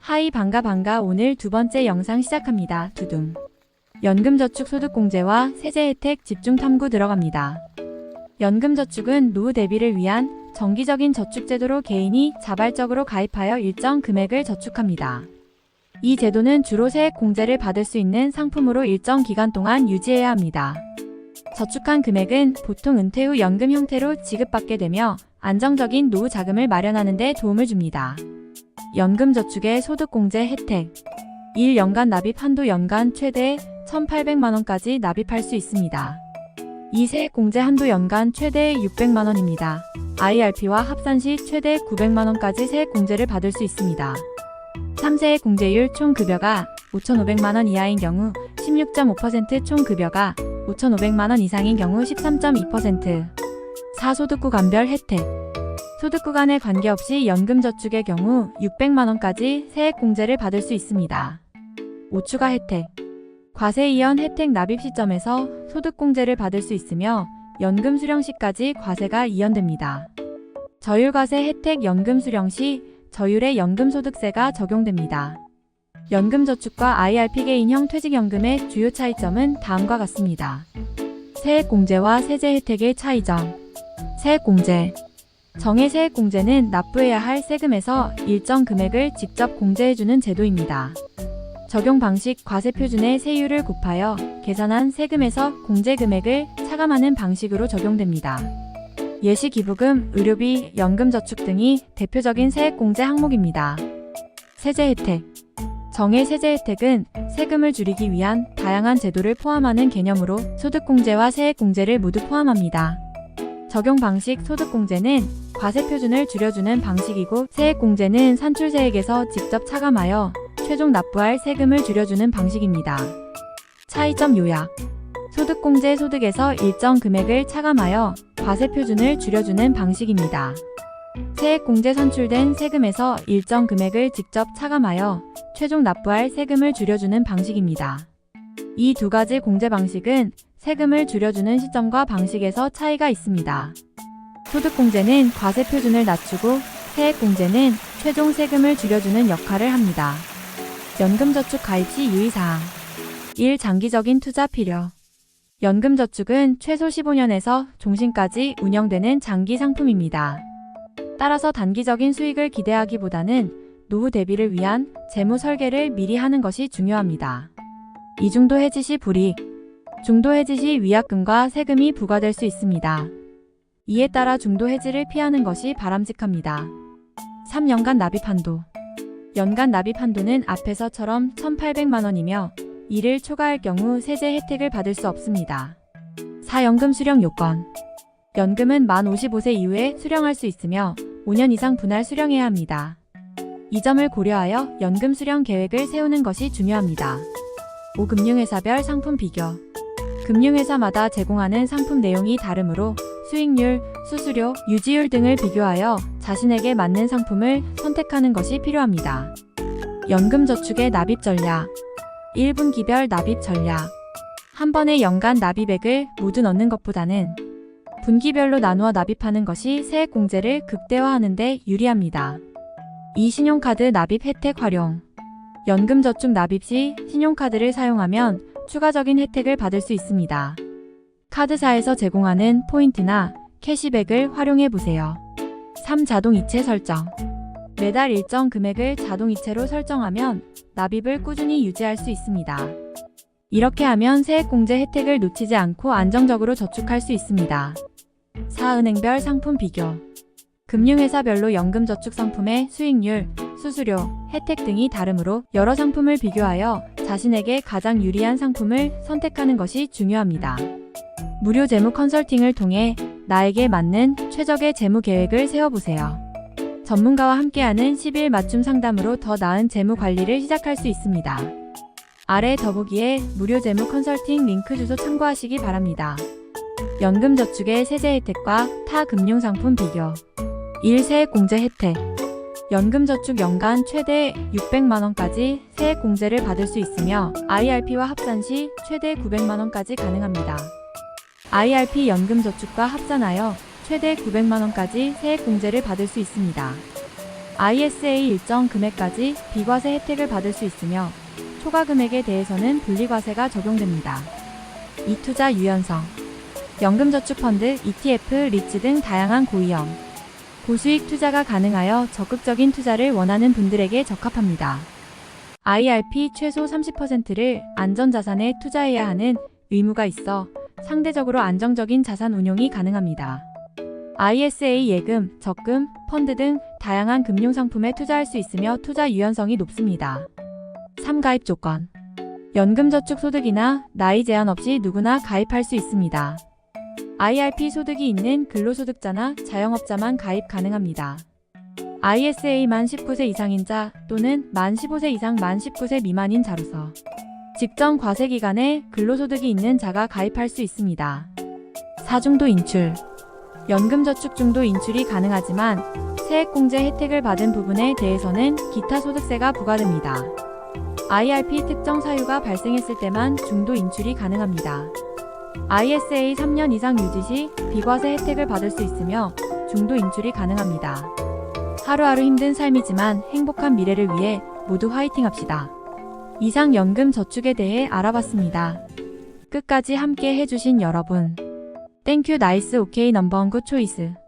하이 반가 오늘 두 번째 영상 시작합니다. 두둥. 연금저축소득공제와 세제 혜택 집중 탐구 들어갑니다. 연금저축은 노후 대비를 위한 정기적인 저축제도로 개인이 자발적으로 가입하여 일정 금액을 저축합니다. 이 제도는 주로 세액 공제를 받을 수 있는 상품으로 일정 기간 동안 유지해야 합니다. 저축한 금액은 보통 은퇴 후 연금 형태로 지급받게 되며 안정적인 노후 자금을 마련하는 데 도움을 줍니다. 연금저축의 소득공제 혜택 1연간 납입 한도 연간 최대 1,800만원까지 납입할 수 있습니다. 2. 세액공제 한도 연간 최대 600만원입니다. IRP와 합산 시 최대 900만원까지 세액공제를 받을 수 있습니다. 3. 세액공제율 총급여가 5,500만원 이하인 경우 16.5%, 총급여가 5,500만원 이상인 경우 13.2%. 4. 소득구간별 혜택 소득구간에 관계없이 연금저축의 경우 600만원까지 세액공제를 받을 수 있습니다. 5. 추가 혜택 과세 이연 혜택 납입 시점에서 소득공제를 받을 수 있으며 연금 수령 시까지 과세가 이연됩니다. 저율과세 혜택 연금 수령 시 저율의 연금소득세가 적용됩니다. 연금저축과 IRP 개인형 퇴직연금의 주요 차이점은 다음과 같습니다. 세액공제와 세제 혜택의 차이점. 세액공제 정의 세액공제는 납부해야 할 세금에서 일정 금액을 직접 공제해주는 제도입니다. 적용 방식 과세표준의 세율을 곱하여 계산한 세금에서 공제 금액을 차감하는 방식으로 적용됩니다. 예시기부금, 의료비, 연금저축 등이 대표적인 세액공제 항목입니다. 세제 혜택 정의 세제 혜택은 세금을 줄이기 위한 다양한 제도를 포함하는 개념으로 소득공제와 세액공제를 모두 포함합니다. 적용 방식 소득공제는 과세표준을 줄여주는 방식이고 세액공제는 산출세액에서 직접 차감하여 최종 납부할 세금을 줄여주는 방식입니다. 차이점 요약 소득공제 소득에서 일정 금액을 차감하여 과세표준을 줄여주는 방식입니다. 세액공제 산출된 세금에서 일정 금액을 직접 차감하여 최종 납부할 세금을 줄여주는 방식입니다. 이 두 가지 공제 방식은 세금을 줄여주는 시점과 방식에서 차이가 있습니다. 소득공제는 과세표준을 낮추고 세액공제는 최종 세금을 줄여주는 역할을 합니다. 연금저축 가입 시 유의사항 1. 장기적인 투자 필요 연금저축은 최소 15년에서 종신까지 운영되는 장기 상품입니다. 따라서 단기적인 수익을 기대하기보다는 노후 대비를 위한 재무 설계를 미리 하는 것이 중요합니다. 이중도 해지 시 불이익 중도 해지 시 위약금과 세금이 부과될 수 있습니다. 이에 따라 중도 해지를 피하는 것이 바람직합니다. 3. 연간 납입 한도 연간 납입 한도는 앞에서처럼 1,800만원이며 이를 초과할 경우 세제 혜택을 받을 수 없습니다. 4. 연금 수령 요건 연금은 만 55세 이후에 수령할 수 있으며 5년 이상 분할 수령해야 합니다. 이 점을 고려하여 연금 수령 계획을 세우는 것이 중요합니다. 5. 금융회사별 상품 비교 금융회사마다 제공하는 상품 내용이 다르므로 수익률, 수수료, 유지율 등을 비교하여 자신에게 맞는 상품을 선택하는 것이 필요합니다. 연금저축의 납입 전략 1분기별 납입 전략 한 번에 연간 납입액을 모두 넣는 것보다는 분기별로 나누어 납입하는 것이 세액공제를 극대화하는 데 유리합니다. 2. 신용카드 납입 혜택 활용 연금저축 납입 시 신용카드를 사용하면 추가적인 혜택을 받을 수 있습니다. 카드사에서 제공하는 포인트나 캐시백을 활용해보세요. 3. 자동이체 설정 매달 일정 금액을 자동이체로 설정하면 납입을 꾸준히 유지할 수 있습니다. 이렇게 하면 세액공제 혜택을 놓치지 않고 안정적으로 저축할 수 있습니다. 4. 은행별 상품 비교 금융회사별로 연금저축 상품의 수익률, 수수료, 혜택 등이 다르므로 여러 상품을 비교하여 자신에게 가장 유리한 상품을 선택하는 것이 중요합니다. 무료 재무 컨설팅을 통해 나에게 맞는 최적의 재무 계획을 세워보세요. 전문가와 함께하는 10일 맞춤 상담으로 더 나은 재무 관리를 시작할 수 있습니다. 아래 더보기에 무료 재무 컨설팅 링크 주소 참고하시기 바랍니다. 연금저축의 세제 혜택과 타 금융상품 비교 1. 세액공제 혜택 연금저축 연간 최대 600만원까지 세액공제를 받을 수 있으며 IRP와 합산 시 최대 900만원까지 가능합니다. IRP 연금저축과 합산하여 최대 900만원까지 세액공제를 받을 수 있습니다. ISA 일정 금액까지 비과세 혜택을 받을 수 있으며 초과 금액에 대해서는 분리과세가 적용됩니다. 이투자 유연성 연금저축펀드, ETF, 리츠 등 다양한 고위험, 고수익 투자가 가능하여 적극적인 투자를 원하는 분들에게 적합합니다. IRP 최소 30%를 안전자산에 투자해야 하는 의무가 있어 상대적으로 안정적인 자산 운용이 가능합니다. ISA 예금, 적금, 펀드 등 다양한 금융상품에 투자할 수 있으며 투자 유연성이 높습니다. 3. 가입 조건 연금저축 소득이나 나이 제한 없이 누구나 가입할 수 있습니다. IRP 소득이 있는 근로소득자나 자영업자만 가입 가능합니다. ISA 만 19세 이상인 자 또는 만 15세 이상 만 19세 미만인 자로서 직전 과세 기간에 근로소득이 있는 자가 가입할 수 있습니다. 4. 중도 인출 연금저축 중도 인출이 가능하지만 세액공제 혜택을 받은 부분에 대해서는 기타 소득세가 부과됩니다. IRP 특정 사유가 발생했을 때만 중도 인출이 가능합니다. ISA 3년 이상 유지 시 비과세 혜택을 받을 수 있으며 중도 인출이 가능합니다. 하루하루 힘든 삶이지만 행복한 미래를 위해 모두 화이팅합시다. 이상 연금 저축에 대해 알아봤습니다. 끝까지 함께 해주신 여러분, 땡큐 나이스 오케이 넘버 1 굿 초이스.